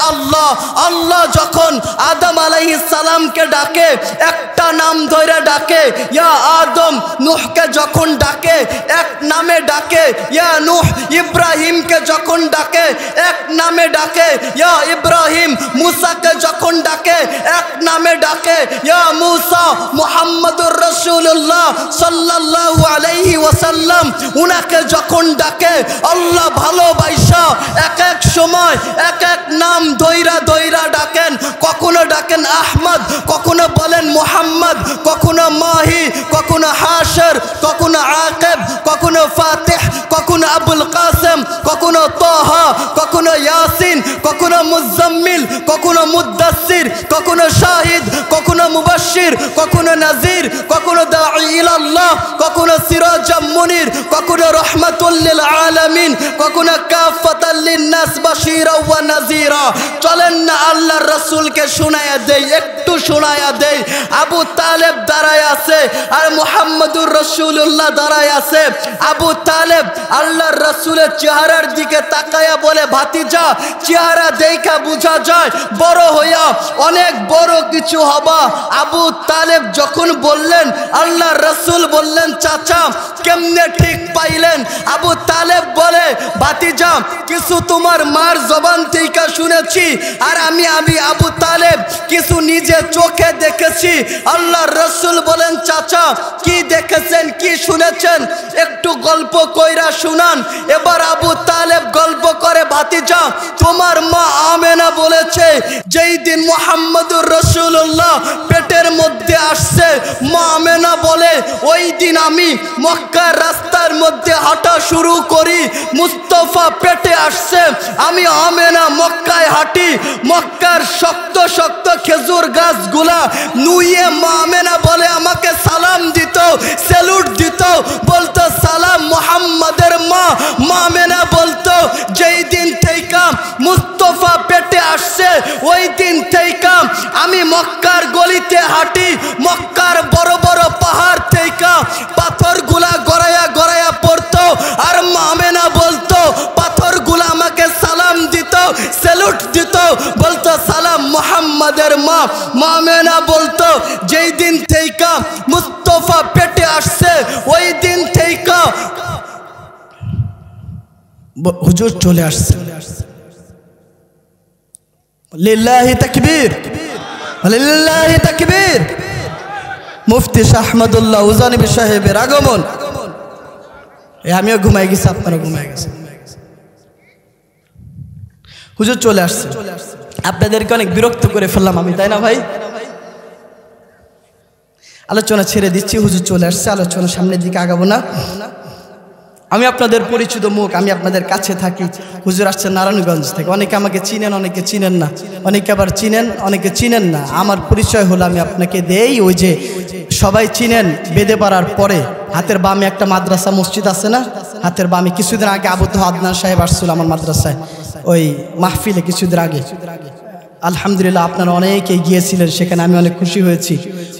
আল্লাহ যখন আদম আলাইহিস সালামকে ডাকে একটা নাম ধরে ডাকে, ইয়া আদম। নূহকে যখন ডাকে এক নামে ডাকে, ইয়া নূহ। ইব্রাহিমকে যখন ডাকে এক নামে ডাকে, ইয়া ইব্রাহিম। মুসাকে যখন ডাকে এক নামে ডাকে, ইয়া মুসা। মুহাম্মাদুর রাসূলুল্লাহ সাল্লাল্লাহু আলাইহি ওয়াসাল্লাম উনাকে যখন ডাকে আল্লাহ ভালোবাসা এক এক সময় এক এক নাম দইরা ডাকেন। কখনো ডাকেন আহমদ, কখনো বলেন মুহাম্মদ, কখনো মাহি, কখনো হাশর, কখনো আকিব, কখনো ফাতিহ, কখনো আবুল কাসেম, কখনো তাহা, কখনো ইয়াসিন, কখনো মুজাম্মিল, কখনো মুদ্দাসির, কখনো শাহিদ, কখনো মুবাশশির, কখনো নাজির, কখনো দাঈ ইলাল্লাহ, কখনো সিরাজাম মুনির, কখনো রাহমাতুল লিল আলামিন, কখনো কাফাতাল লিন-নাস বাশীরা ওয়া নাযীরা। চলেন না আল্লাহর রাসূলকে শোনায়া দেই, একটু শোনায়া দেই। আবু তালেব দাঁড়ায় আছে আর মুহাম্মাদুর রাসূলুল্লাহ দাঁড়ায় আছে। আবু তালেব আল্লাহর রাসূলের চেহারার দিকে তাকায়া বলে ভাতিজা চেহারা দেখা বোঝা যায় বড় হইয়া অনেক বড় কিছু হবা। আবু তালেব যখন বললেন আল্লাহ রাসূল বললেন চাচা কেমনে ঠিক পাইলেন? আবু তালেব বলে ভাতিজা কিছু তোমার মার জবান থেকে শুনেছি আর আমি আবু তালেব কিছু নিজে চোখে দেখেছি। আল্লাহ রাসূল বলেন চাচা কি দেখেছেন কি শুনেছেন একটু গল্প কইরা শুনান। এবার আবু তালেব গল্প করে ভাতিজা তোমার মা আমেনা বলেছে যেই দিন মুহাম্মদুর রাসূলুল্লাহ পেটের মধ্যে আসছে মা আমেনা বলে ওই দিন আমি মক্কার রাস্তার মধ্যে হাঁটা শুরু করি। মুস্তাফা পেটে আসছে আমি আমেনা মক্কায় হাঁটি। মক্কার শক্ত শক্ত খেজুর গাছগুলা নুয়ে মা আমেনা বলে আমাকে সালাম দিত স্যালুট দিত বলতো সালাম মুহাম্মাদের মা। মা আমেনা বলতো যেই দিন থেকে মুস্তাফা পেটে আসছে ওই দিন থেকে আমি মক্কার গলিতে হাঁটি। মক্কার বড় বড় পাহাড় থেকে পাথরগুলা গড়ায়া গড়ায়া পড়তো আর মা আমেনা বলতো পাথরগুলা আমাকে সালাম দিত স্যালুট দিত বলতো সালাম মুহাম্মাদের মা। মা আমেনা বলতো যেই দিন থেকে মুস্তাফা পেটে আসছে ওই দিন থেকে হুজুর চলে আসছে। লিল্লাহি তাকবীর লিল্লাহি তাকবীর। মুফতি শাহ আহমদুল্লাহ উজানি সাহেবের আগমন। আমিও ঘুমাই গেছি আপনারা ঘুমাই গেছেন। হুজুর চলে আসছে। আপনাদেরকে অনেক বিরক্ত করে ফেললাম আমি তাই না ভাই? আলোচনা ছেড়ে দিচ্ছি হুজুর চলে আসছে আলোচনা সামনের দিকে আগাবো না। আমি আপনাদের পরিচিত মুখ আমি আপনাদের কাছে থাকি। হুজুর আসছেন নারায়ণগঞ্জ থেকে। অনেকে আমাকে চিনেন অনেকে চিনেন না অনেকে আবার চিনেন অনেকে চিনেন না। আমার পরিচয় হলো আমি আপনাকে দেই ওই যে সবাই চিনেন বেদে পাড়ার পরে হাতের বামে একটা মাদ্রাসা মসজিদ আছে না হাতের বামে। কিছুদিন আগে আবু আদনান সাহেব আসছিল আমার মাদ্রাসায় ওই মাহফিলে কিছুদিন আগে। আলহামদুলিল্লাহ আপনারা অনেকেই গিয়েছিলেন সেখানে আমি অনেক খুশি হয়েছি।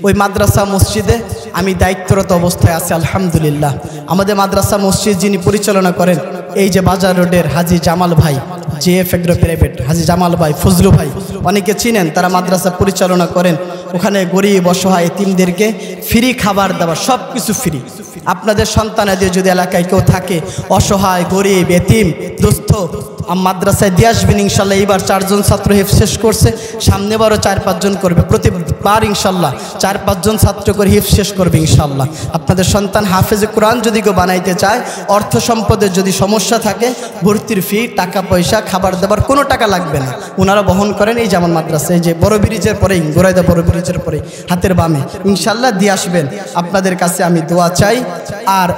ওই মাদ্রাসা মসজিদে আমি দায়িত্বরত অবস্থায় আছি আলহামদুলিল্লাহ। আমাদের মাদ্রাসা মসজিদ যিনি পরিচালনা করেন এই যে বাজার রোডের হাজি জামাল ভাই JF এগ্রো প্রাইভেট হাজি জামাল ভাই ফজলু ভাই অনেকে চিনেন তারা মাদ্রাসা পরিচালনা করেন। ওখানে গরিব অসহায় এতিমদেরকে ফ্রি খাবার দাবার সব কিছু ফ্রি। আপনাদের সন্তানাদের যদি এলাকায় কেউ থাকে অসহায় গরিব এতিম দুস্থ মাদ্রাসায় দিয়ে আসবেন ইনশাল্লাহ। এইবার 4 জন ছাত্র হিফজ শেষ করছে সামনেবারও 4-5 জন করবে প্রতিবার ইনশাল্লাহ 4-5 জন ছাত্র করে হিফজ শেষ করবে ইনশাল্লাহ। আপনাদের সন্তান হাফেজে কোরআন যদি কেউ বানাইতে চায় অর্থ সম্পদের যদি সমস্যা থাকে ভর্তির ফি টাকা পয়সা খাবার দাবার কোনো টাকা লাগবে না ওনারা বহন করেন। এই যেমন মাদ্রাসায় যে বড় ব্রিজের পরেই গোরাইদা বড় ব্রিজের পরে হাতের বামে ইনশাল্লাহ দিয়ে আসবেন। আপনাদের কাছে আমি দোয়া চাই। আর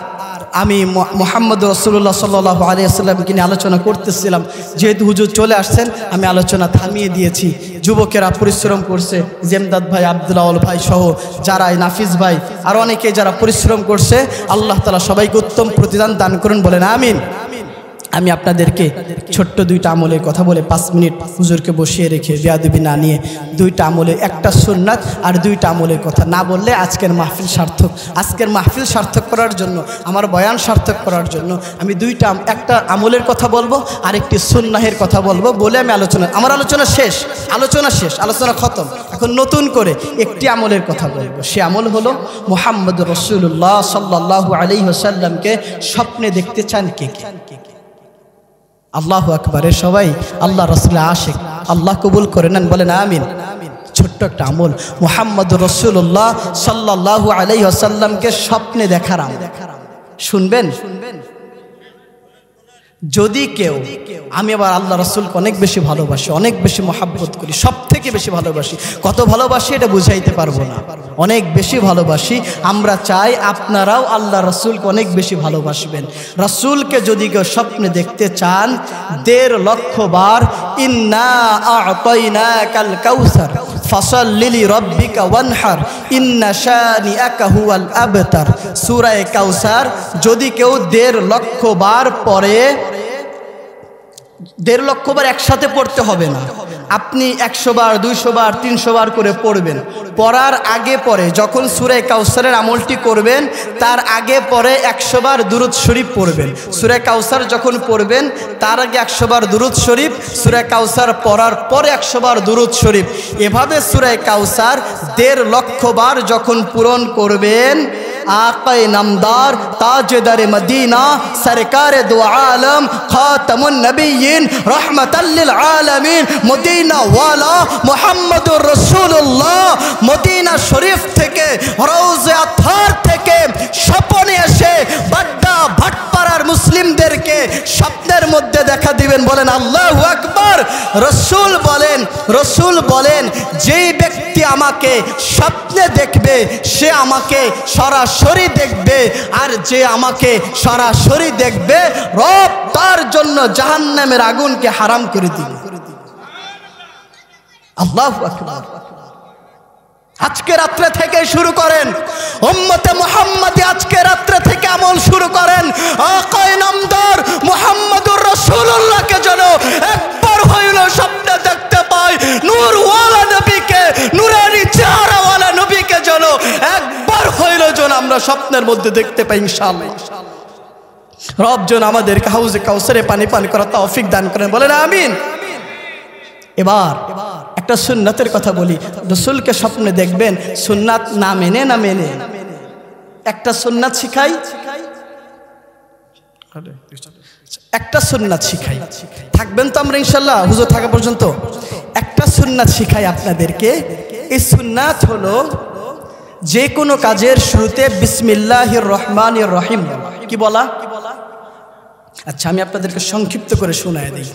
আমি মুহাম্মদ রাসূলুল্লাহ সাল্লাল্লাহু আলাইহি ওয়াসাল্লামকে নিয়ে আলোচনা করতেছিলাম যেহেতু হুজুর চলে আসছেন আমি আলোচনা থামিয়ে দিয়েছি। যুবকেরা পরিশ্রম করছে জেমদাদ ভাই আব্দুল আউল ভাই সহ যারা নাফিস ভাই আর অনেকে যারা পরিশ্রম করছে আল্লাহ তাআলা সবাইকে উত্তম প্রতিদান দান করুন বলেন আমিন। আমি আপনাদেরকে ছোট্ট 2টা আমলের কথা বলে 5 মিনিট হুজুরকে বসিয়ে রেখে বেয়াদবি না নিয়ে 2টা আমলে একটা সুন্নাত আর 2টা আমলের কথা না বললে আজকের মাহফিল সার্থক। আজকের মাহফিল সার্থক করার জন্য আমার বয়ান সার্থক করার জন্য আমি একটা আমলের কথা বলবো আর একটি সুন্নাহের কথা বলবো বলে আমি আমার আলোচনা শেষ আলোচনা খতম। এখন নতুন করে একটি আমলের কথা বলবো। সে আমল হলো মুহাম্মদুর রাসূলুল্লাহ সাল্লাল্লাহু আলাইহি ওয়াসাল্লামকে স্বপ্নে দেখতে চান কে? আল্লাহু আকবার। সবাই আল্লাহ রাসূলের আশিক আল্লাহ কবুল করে নেন বলেন আমিন। ছোট্ট একটা আমল মুহাম্মদুর রাসূলুল্লাহ সাল্লাল্লাহু আলাইহি ওয়াসাল্লামকে স্বপ্নে দেখার আমল শুনবেন। যদি কেউ আমি আবার আল্লাহ রাসূলকে অনেক বেশি ভালোবাসি অনেক বেশি মহাব্বত করি সব থেকে বেশি ভালোবাসি কত ভালোবাসি এটা বুঝাইতে পারবো না অনেক বেশি ভালোবাসি। আমরা চাই আপনারাও আল্লাহ রাসূলকে অনেক বেশি ভালোবাসবেন। রাসূলকে যদি কেউ স্বপ্নে দেখতে চান 1.5 লক্ষ বার ইন্না আ'তাইনাকাল কাউসার ফাসাল্লি লিরাব্বিকা ওয়ানহার ইন্না শানিআকা হুয়াল আবতার সূরা কাউসার যদি কেউ 1.5 লক্ষ বার পড়ে 1.5 লক্ষ বার একসাথে পড়তে হবে না আপনি 100 বার 200 বার 300 বার করে পড়বেন। পড়ার আগে পরে যখন সূরা কাউসারের আমলটি করবেন তার আগে পরে 100 বার দুরূদ শরীফ পড়বেন। সূরা কাউসার যখন পড়বেন তার আগে 100 বার দুরূদ শরীফ, সূরা কাউসার পড়ার পরে 100 বার দুরূদ শরীফ। এভাবে সূরা কাউসার 1.5 লক্ষ বার যখন পূরণ করবেন, आक़ाए नामदार ताजदार मदीना सरकार दो आलम खातमुन नबीयीन रहमतल लिल आलमीन मदीना वाला मुहम्मदुर रसूलुल्लाह मदीना शरीफ থেকে রওজা আতহার থেকে স্বপ্নে এসে বাড্ডা ভাটপাড়ার মুসলিমদেরকে স্বপ্নের মধ্যে দেখা দিবেন। বলেন আল্লাহু আকবার। রসূল বলেন যেই ব্যক্তি আমাকে স্বপ্নে দেখবে সে আমাকে সরাসরি দেখবে, আর যে আমাকে সরাসরি দেখবে রব তার জন্য জাহান্নামের আগুনকে হারাম করে দিবে। আল্লাহু আকবার। আজকে রাত্রে থেকে শুরু করেন, উম্মতে মুহাম্মাদি আজকে রাত্রে থেকে আমল শুরু করেন। আকায়ে নামদার মুহাম্মদুর রাসূলুল্লাহকে যেন একবার হইলো স্বপ্নে দেখতে পাই, নূরওয়ালা নবীকে, নূরানি চেহারাওয়ালা নবীকে যেন একবার হইলো যেন আমরা স্বপ্নের মধ্যে দেখতে পাই ইনশাআল্লাহ। রব যেন আমাদেরকে হাউজে কাউসারে পানি পান করার তৌফিক দান করেন। বলেন আমিন। এবার একটা সুন্নাতের কথা বলি। রাসূলকে স্বপ্নে দেখবেন, সুন্নাত না মেনে একটা সুন্নাত শিখাই, একটা সুন্নাত শিখাই। থাকবেন তো আমরা ইনশাআল্লাহ হুজুর থাকা পর্যন্ত? একটা সুন্নাত শিখাই আপনাদেরকে। এই সুন্নাত হলো যে কোনো কাজের শুরুতে বিসমিল্লাহির রহমানির রহিম কি বলা। আচ্ছা আমি আপনাদেরকে সংক্ষিপ্ত করে শোনায় দিই।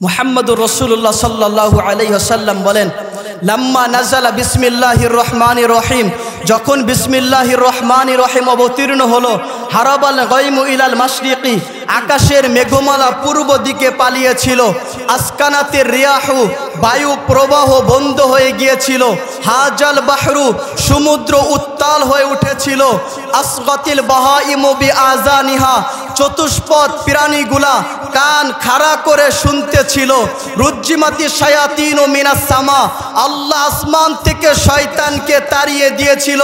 মুহাম্মদুর রাসূলুল্লাহ সাল্লাল্লাহু আলাইহি ওয়াসাল্লাম বলেন, লাম্মা নাযালা বিসমিল্লাহির রহমানির রহিম, যখন বিসমিল্লাহির রহমানির রহিম অবতীর্ণ হলো, হারাবাল গায়মু ইলাল মাশরিকি, আকাশের মেঘমালা পূর্ব দিকে পালিয়েছিল, আসকানাতের রিয়াহু, বায়ু প্রবাহ বন্ধ হয়ে গিয়েছিল, হাজাল বাহরু, সমুদ্র উত্তাল হয়ে উঠেছিল, আসগাতিল বাহাইমু বিআযানিহা, চতুষ্পদ প্রাণীগুলা কান খাড়া করে শুনতেছিল, রুজ্জিমাতি শায়াতিন মিনাস সামা, আল্লাহ আসমান থেকে শয়তানকে তাড়িয়ে দিয়েছিল,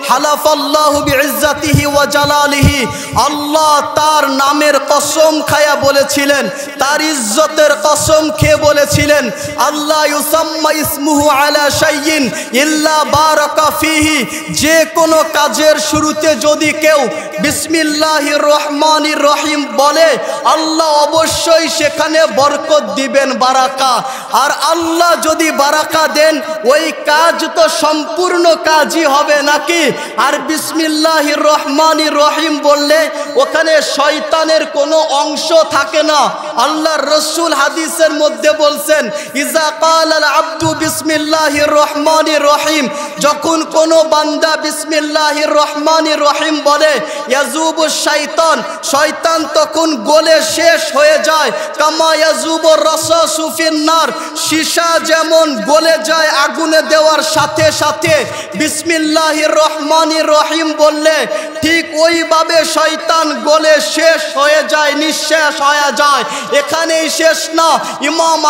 হালাফাল্লাহু বিইজ্জাতিহি ওয়া জালালিহি, আল্লাহ তার নামের কসম খায়া বলেছিলেন, তার ইজ্জতের কসম খেয়ে বলেছিলেন, আল্লাহ ইউসাম্মা ইসমুহু আলা শাইইন ইল্লা বারাকা ফিহি, যে কোনো কাজের শুরুতে যদি কেউ বিসমিল্লাহির রহমানির রহিম বলে আল্লাহ অবশ্যই সেখানে বরকত দিবেন, বারাকা। আর আল্লাহ যদি বারাকা দেন ওই কাজ তো সম্পূর্ণ কাজই হবে নাকি? আর বিসমিল্লাহির রহমানির রহিম বললে ওখানে শয়তানের কোনো অংশ থাকে না। আল্লাহর রাসূল হাদিসের মধ্যে বলছেন, ইজা ক্বালাল আবদু বিসমিল্লাহির রহমানির রহিম, যখন কোনো বান্দা বিসমিল্লাহির রহমানির রহিম বলে, ইয়াজুবুশ শাইতান, শয়তান তখন গলে শেষ হয়ে যায়, কামা ইয়াজুবুর রাসাসু ফিন্নার, সীসা যেমন গলে যায় আগুনে দেওয়ার সাথে সাথে বিসমিল্লাহির রহমানির রহিম বললে ঠিক ওইভাবে শয়তান গলে শেষ হয়ে যায়, নিঃশেষ হয়ে যায়। এখানেই শেষ না, ইমাম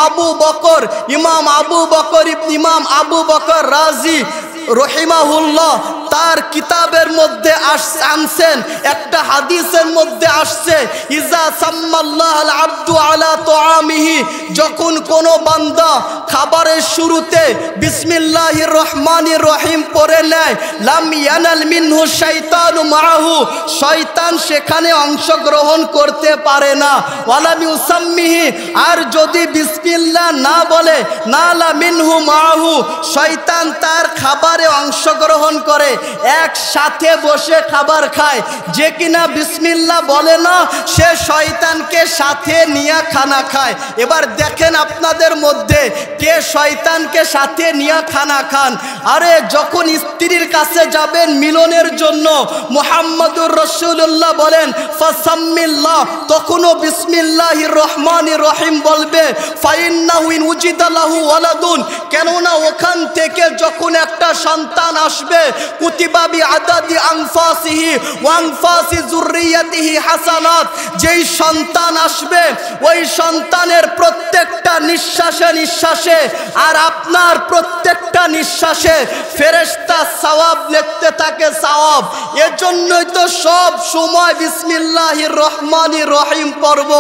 আবু বকর রাজি রহিমাহুল্লাহ তার কিতাবের মধ্যে আনছেন, একটা হাদিসের মধ্যে আসছে, ইজা সাম্মাল্লাহুল আবদু আলা তুআমিহি, যখন কোনো বান্দা খাবারের শুরুতে বিসমিল্লাহির রহমানির রহিম পড়ে নেয়, লাম ইয়ানাল মিনহু শাইতানু মাআহু, শয়তান সেখানে অংশগ্রহণ করতে পারে না, ওয়ালাম ইউসাম্মিহি, আর যদি বিসমিল্লাহ না বলে, নালা মিনহু মাআহু, শয়তান তার খাবারে অংশগ্রহণ করে, একসাথে বসে খাবার খায়। যে কিনা বিসমিল্লাহ বলে না সে শয়তানকে সাথে নিয়ে খানা খায়। এবার দেখেন আপনাদের মধ্যে কে শয়তানকে সাথে নিয়ে খানা খান? আরে যখন স্ত্রীর কাছে যাবেন মিলনের জন্য, মুহাম্মদুর রাসূলুল্লাহ বলেন ফাসাম্মিল্লাহ, তখনও বিসমিল্লাহির রহমানির রহিম বলবে, ফাইন্নাহু ইন উজিদা লাহু ওয়ালাদুন, কেননা ওখান থেকে যখন একটা সন্তান আসবে, কুতিবা বিআদাদি আনফাসিহি ওয়া আনফাসি যুররিয়াতিহি হাসানাত। যেই সন্তান আসবে ওই সন্তানের প্রত্যেকটা নিঃশ্বাসে নিঃশ্বাসে আর আপনার প্রত্যেকটা নিঃশ্বাসে ফেরেশতা সওয়াব লিখতে থাকে, সওয়াব। এজন্যই তো সব সময় বিসমিল্লাহির রহমানির রহিম পড়ব।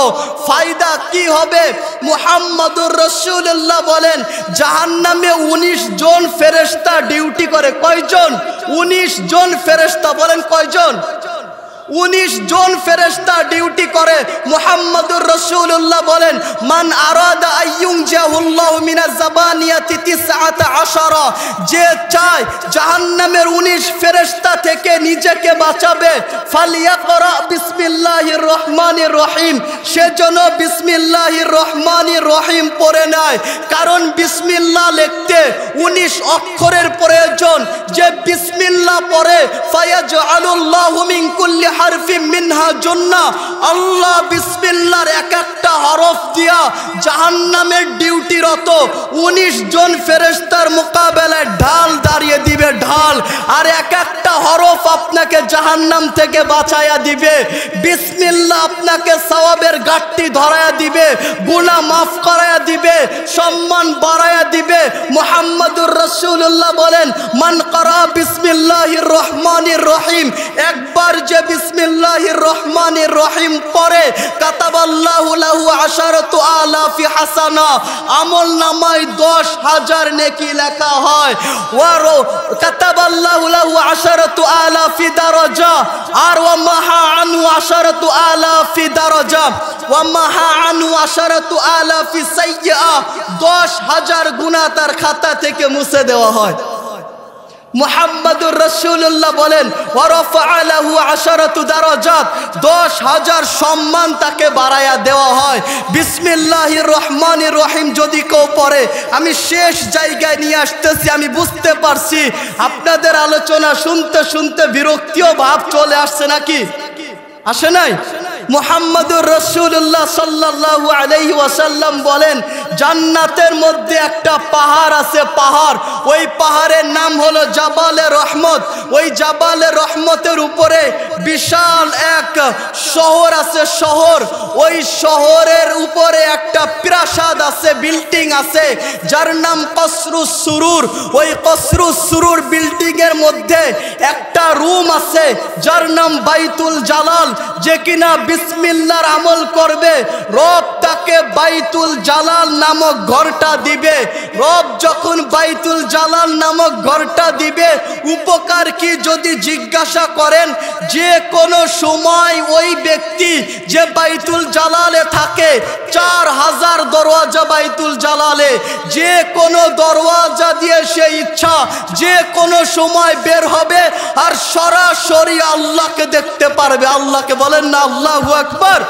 ফায়দা কি হবে? মুহাম্মাদুর রাসূলুল্লাহ বলেন জাহান্নামে 19 জন ফেরেশতা ডিউটি করে। কয়জন? 19 জন ফেরেশতা। বলেন কয়জন? 19 জন ফেরেশতা ডিউটি করে। মুহাম্মাদুর রাসূলুল্লাহ বলেন মান আরাদা আইয়ুনজাহুল্লাহু মিনাজ জাবানিয়াতি 19, যে চায় জাহান্নামের 19 ফেরেশতা থেকে নিজেকে বাঁচাবে, ফালিয়াকরা বিসমিল্লাহির রহমানির রহিম, সেজন্য বিসমিল্লাহির রহমানির রহিম পড়ে নেয়। কারণ বিসমিল্লাহ লিখতে 19 অক্ষরের প্রয়োজন। যে বিসমিল্লাহ পড়ে ফায়াজআলুল্লাহু মিন কুল্লি হারফিন মিনহা জান্নাহ, আল্লাহ বিসমিল্লাহর এক একটা হরফ দিয়া জাহান্নামের ডিউটিরত 19 জন ফেরেশতার মোকাবেলায় ঢাল দাঁড়িয়ে দিবে, ঢাল। আর এক একটা হরফ আপনাকে জাহান্নাম থেকে বাঁচায়া দিবে। বিসমিল্লাহ আপনাকে সওয়াবের গাঁটটি ধরায়া দিবে, গুনাহ মাফ করায়া দিবে, সম্মান বাড়ায়া দিবে। মুহাম্মাদুর রাসূলুল্লাহ বলেন মান করা বিসমিল্লাহির রহমানির রহিম, একবার যে বিসমিল্লাহির রহমানির রহিম পড়ে কাতাবাল্লাহু লাহু 10,000 হাসানা, আমল নামায় 10,000 নেকি লেখা হয়। ওয়া কাতাবাল্লাহু লাহু 10,000 দারাজা, আর ওয়া মাহা আনহু 10,000 দারাজা, ওয়া মাহা আনহু 10,000 সাইয়্যা, 10,000 গুনাহ তার খাতা থেকে মুছে দেওয়া হয়। মুহাম্মাদুর রাসূলুল্লাহ বলেন ওয়া রাফআ লাহু 10 দারাজাত, 10,000 সম্মান তাকে বাড়ায়া দেওয়া হয়। বিসমিল্লাহির রহমানির রহিম যদি কেউ পড়ে, আমি শেষ জায়গায় নিয়ে আসতেছি, আমি বুঝতে পারছি আপনাদের আলোচনা শুনতে শুনতে বিরক্তিও ভাব চলে আসছে নাকি? আসে নাই? মুহাম্মাদুর রাসূলুল্লাহ সাল্লাল্লাহু আলাইহি ওয়াসাল্লাম বলেন জান্নাতের মধ্যে একটা পাহাড় আছে, পাহাড়। ওই পাহাড়ের নাম হলো জাবালে রহমত। ওই জাবালে রহমতের উপরে বিশাল এক শহর আছে, শহর। ওই শহরের উপরে একটা প্রাসাদ আছে, বিল্ডিং আছে, যার নাম কসরুস সুরুর। ওই কসরুস সুরুর বিল্ডিং এর মধ্যে একটা রুম আছে যার নাম বাইতুল জালাল। যে কিনা বিসমিল্লাহর আমল করবে, রব তাকে বাইতুল জালাল নামক ঘরটা দিবে। রব যখন বাইতুল জালাল নামক ঘরটা দিবে, উপকার কি যদি জিজ্ঞাসা করেন, যে কোনো সময় ওই ব্যক্তি যে বাইতুল জালালে থাকে, 4,000 দরওয়াজা বাইতুল জালালে, যে কোনো দরওয়াজা দিয়ে সে ইচ্ছা যে কোনো সময় বের হবে আর সরাসরি আল্লাহকে দেখতে পারবে। আল্লাহকে বলেন না আল্লাহু আকবার।